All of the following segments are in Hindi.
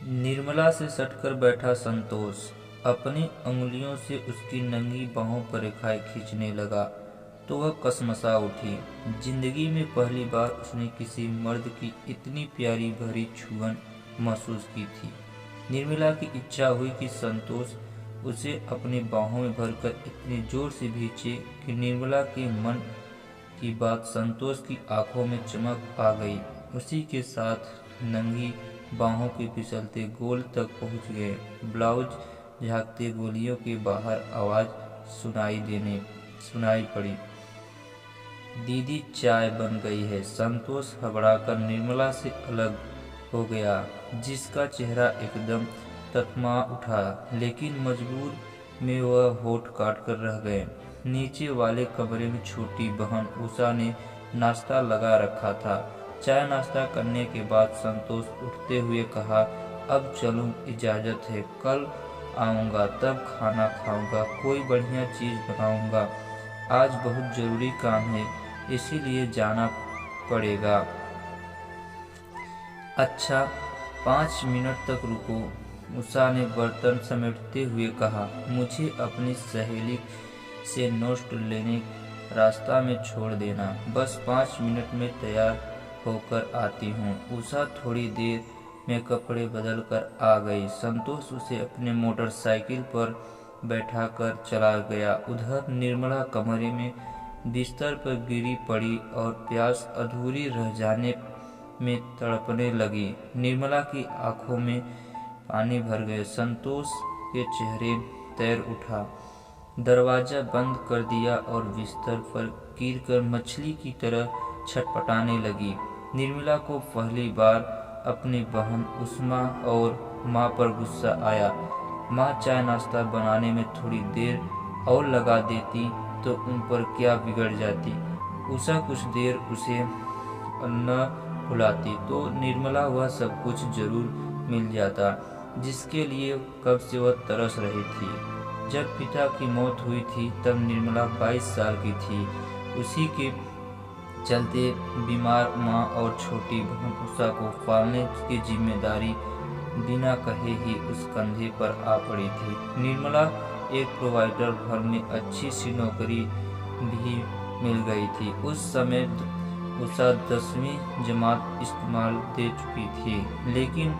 निर्मला से सटकर बैठा संतोष अपनी अंगुलियों से उसकी नंगी बाहों पर रेखाएं खींचने लगा तो वह कसमसा उठी। जिंदगी में पहली बार उसने किसी मर्द की इतनी प्यारी भरी छुअन महसूस की थी। निर्मला की इच्छा हुई कि संतोष उसे अपनी बाहों में भरकर इतने जोर से खींचे कि निर्मला के मन की बात संतोष की आंखों में चमक आ गई। उसी के साथ नंगी बाहों के फिसलते गोल तक पहुंच गए। ब्लाउज झांकते गोलियों के बाहर आवाज सुनाई पड़ी, दीदी चाय बन गई है। संतोष घबराकर निर्मला से अलग हो गया, जिसका चेहरा एकदम ततमा उठा, लेकिन मजबूर में वह होठ काट कर रह गए। नीचे वाले कमरे में छोटी बहन उषा ने नाश्ता लगा रखा था। चाय नाश्ता करने के बाद संतोष उठते हुए कहा, अब चलूं, इजाजत है, कल आऊंगा तब खाना खाऊंगा, कोई बढ़िया चीज बनाऊंगा। आज बहुत जरूरी काम है इसीलिए जाना पड़ेगा। अच्छा 5 मिनट तक रुको, उषा ने बर्तन समेटते हुए कहा। मुझे अपनी सहेली से नोट लेने रास्ता में छोड़ देना, बस 5 मिनट में तैयार होकर आती हूँ। उषा थोड़ी देर में कपड़े बदल कर आ गई। संतोष उसे अपने मोटरसाइकिल पर बैठाकर चला गया। उधर निर्मला कमरे में बिस्तर पर गिरी पड़ी और प्यास अधूरी रह जाने में तड़पने लगी। निर्मला की आंखों में पानी भर गए। संतोष के चेहरे तैर उठा, दरवाजा बंद कर दिया और बिस्तर पर गिरकर मछली की तरह छटपटाने लगी। निर्मला को पहली बार अपनी बहन उष्मा और माँ पर गुस्सा आया। माँ चाय नाश्ता बनाने में थोड़ी देर और लगा देती तो उन पर क्या बिगड़ जाती। उषा कुछ देर उसे न बुलाती तो निर्मला वह सब कुछ जरूर मिल जाता जिसके लिए कब से वह तरस रही थी। जब पिता की मौत हुई थी तब निर्मला 22 साल की थी। उसी के चलते बीमार माँ और छोटी बहन उषा को पालने की जिम्मेदारी बिना कहे ही उस कंधे पर आ पड़ी थी। निर्मला एक प्रोवाइडर फर्म में अच्छी सी नौकरी भी मिल गई थी। उस समय उषा 10वीं जमात इस्तेमाल दे चुकी थी, लेकिन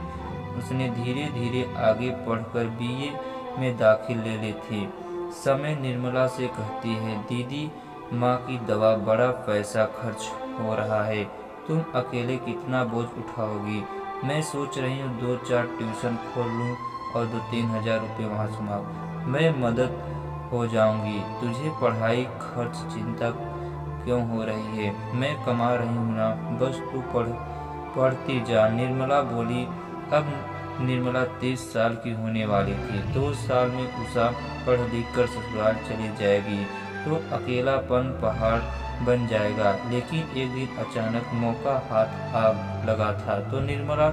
उसने धीरे धीरे आगे पढ़कर बीए में दाखिल ले ली थी। समय निर्मला से कहती है, दीदी माँ की दवा बड़ा पैसा खर्च हो रहा है, तुम अकेले कितना बोझ उठाओगी। मैं सोच रही हूँ 2-4 ट्यूशन खोल लूँ और 2-3 हजार रुपये वहाँ समाऊँ। मैं मदद हो जाऊँगी। तुझे पढ़ाई खर्च चिंता क्यों हो रही है, मैं कमा रही हूँ ना, बस तू पढ़ती जा। निर्मला बोली। अब निर्मला 23 साल की होने वाली थी। 2 साल में उषा पढ़ लिख कर ससुराल चली जाएगी तो अकेलापन पहाड़ बन जाएगा। लेकिन एक दिन अचानक मौका हाथ आ लगा था तो निर्मला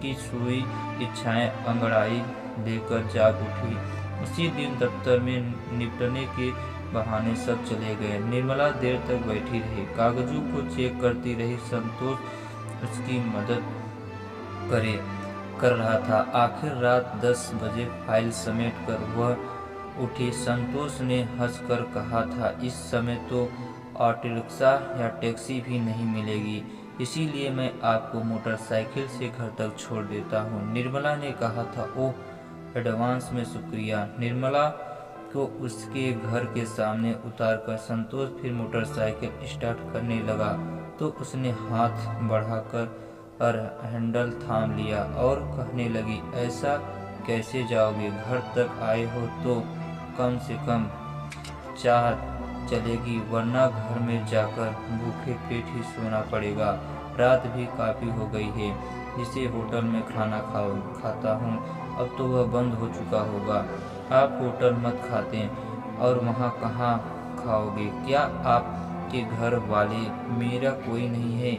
की सोई इच्छाएं अंगड़ाई लेकर जाग उठी। उसी दिन दफ्तर में निपटने के बहाने सब चले गए। निर्मला देर तक बैठी रही, कागजों को चेक करती रही। संतोष उसकी मदद कर रहा था। आखिर रात 10 बजे फाइल समेट कर वह उठी। संतोष ने हंसकर कहा था, इस समय तो ऑटो रिक्शा या टैक्सी भी नहीं मिलेगी, इसीलिए मैं आपको मोटरसाइकिल से घर तक छोड़ देता हूँ। निर्मला ने कहा था, ओह एडवांस में शुक्रिया। निर्मला को उसके घर के सामने उतारकर संतोष फिर मोटरसाइकिल स्टार्ट करने लगा तो उसने हाथ बढ़ाकर हैंडल थाम लिया और कहने लगी, ऐसा कैसे जाओगे, घर तक आए हो तो कम से कम चाह चलेगी, वरना घर में जाकर भूखे पेट ही सोना पड़ेगा। रात भी काफ़ी हो गई है, जिसे होटल में खाना खाता हूँ, अब तो वह बंद हो चुका होगा। आप होटल मत खाते और वहाँ कहाँ खाओगे, क्या आपके घर वाले, मेरा कोई नहीं है,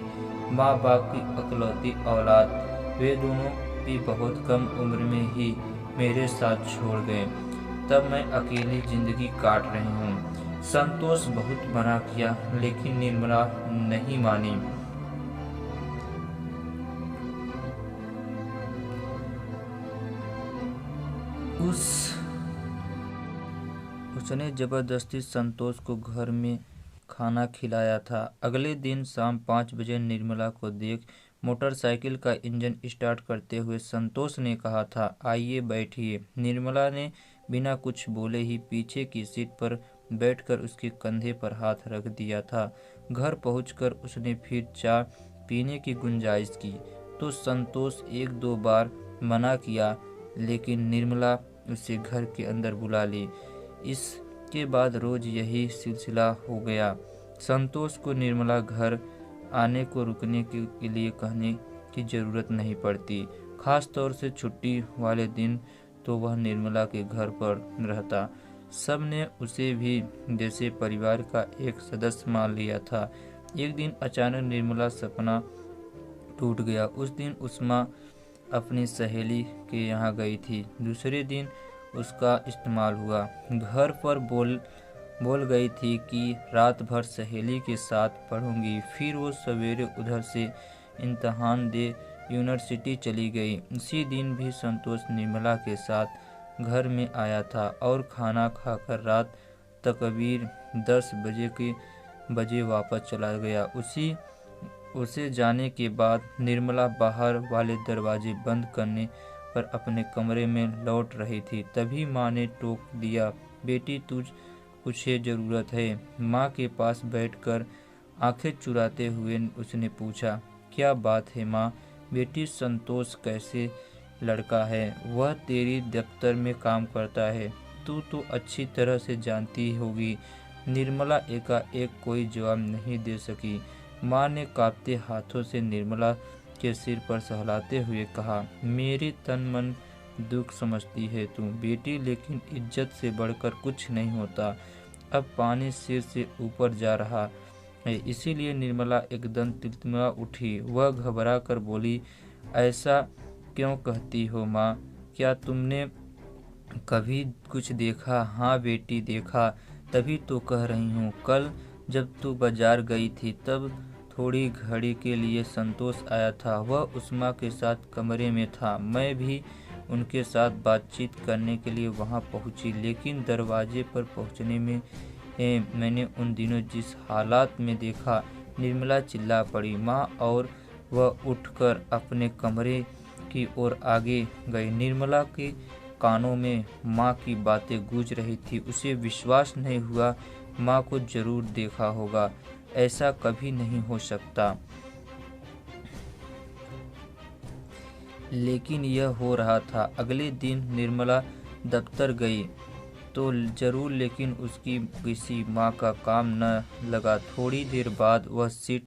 माँ बाप की इकलौती औलाद, वे दोनों भी बहुत कम उम्र में ही मेरे साथ छोड़ गए, तब मैं अकेली जिंदगी काट रही हूँ। संतोष बहुत मना किया लेकिन निर्मला नहीं मानी। उसने जबरदस्ती संतोष को घर में खाना खिलाया था। अगले दिन शाम 5 बजे निर्मला को देख मोटरसाइकिल का इंजन स्टार्ट करते हुए संतोष ने कहा था, आइए बैठिए। निर्मला ने बिना कुछ बोले ही पीछे की सीट पर बैठकर उसके कंधे पर हाथ रख दिया था। घर पहुंचकर उसने फिर चाय पीने की गुंजाइश की तो संतोष 1-2 बार मना किया, लेकिन निर्मला उसे घर के अंदर बुला ली। इसके बाद रोज यही सिलसिला हो गया। संतोष को निर्मला घर आने को रुकने के लिए कहने की जरूरत नहीं पड़ती। खास तौर से छुट्टी वाले दिन तो वह निर्मला के घर पर रहता। सब ने उसे भी जैसे परिवार का एक सदस्य मान लिया था। एक दिन अचानक निर्मला सपना टूट गया। उस दिन उस्मा अपनी सहेली के यहाँ गई थी। दूसरे दिन उसका इस्तेमाल हुआ। घर पर बोल गई थी कि रात भर सहेली के साथ पढ़ूंगी। फिर वो सवेरे उधर से इम्तहान दे यूनिवर्सिटी चली गई। उसी दिन भी संतोष निर्मला के साथ घर में आया था और खाना खाकर रात तकरीबन 10 बजे वापस चला गया। उसे जाने के बाद निर्मला बाहर वाले दरवाजे बंद करने पर अपने कमरे में लौट रही थी। तभी माँ ने टोक दिया, बेटी तुझे ज़रूरत है। माँ के पास बैठकर आंखें चुराते हुए उसने पूछा, क्या बात है माँ? बेटी संतोष कैसे लड़का है? वह तेरी दफ्तर में काम करता है, तू तो अच्छी तरह से जानती होगी। निर्मला एकाएक कोई जवाब नहीं दे सकी। माँ ने कांपते हाथों से निर्मला के सिर पर सहलाते हुए कहा, मेरे तन मन दुख समझती है तू बेटी, लेकिन इज्जत से बढ़कर कुछ नहीं होता। अब पानी सिर से ऊपर जा रहा है, इसीलिए निर्मला एकदम तिलमिला उठी। वह घबरा कर बोली, ऐसा क्यों कहती हो माँ? क्या तुमने कभी कुछ देखा? हाँ बेटी देखा, तभी तो कह रही हूँ। कल जब तू बाजार गई थी तब थोड़ी घड़ी के लिए संतोष आया था। वह उस्मा के साथ कमरे में था। मैं भी उनके साथ बातचीत करने के लिए वहां पहुंची, लेकिन दरवाजे पर पहुंचने में मैंने उन दिनों जिस हालात में देखा। निर्मला चिल्ला पड़ी। माँ और वह उठकर अपने कमरे की ओर आगे गई। निर्मला के कानों में माँ की बातें गूंज रही थी। उसे विश्वास नहीं हुआ। माँ को जरूर देखा होगा, ऐसा कभी नहीं हो सकता। लेकिन यह हो रहा था। अगले दिन निर्मला दफ्तर गई तो जरूर, लेकिन उसकी किसी माँ का काम न लगा। थोड़ी देर बाद वह सीट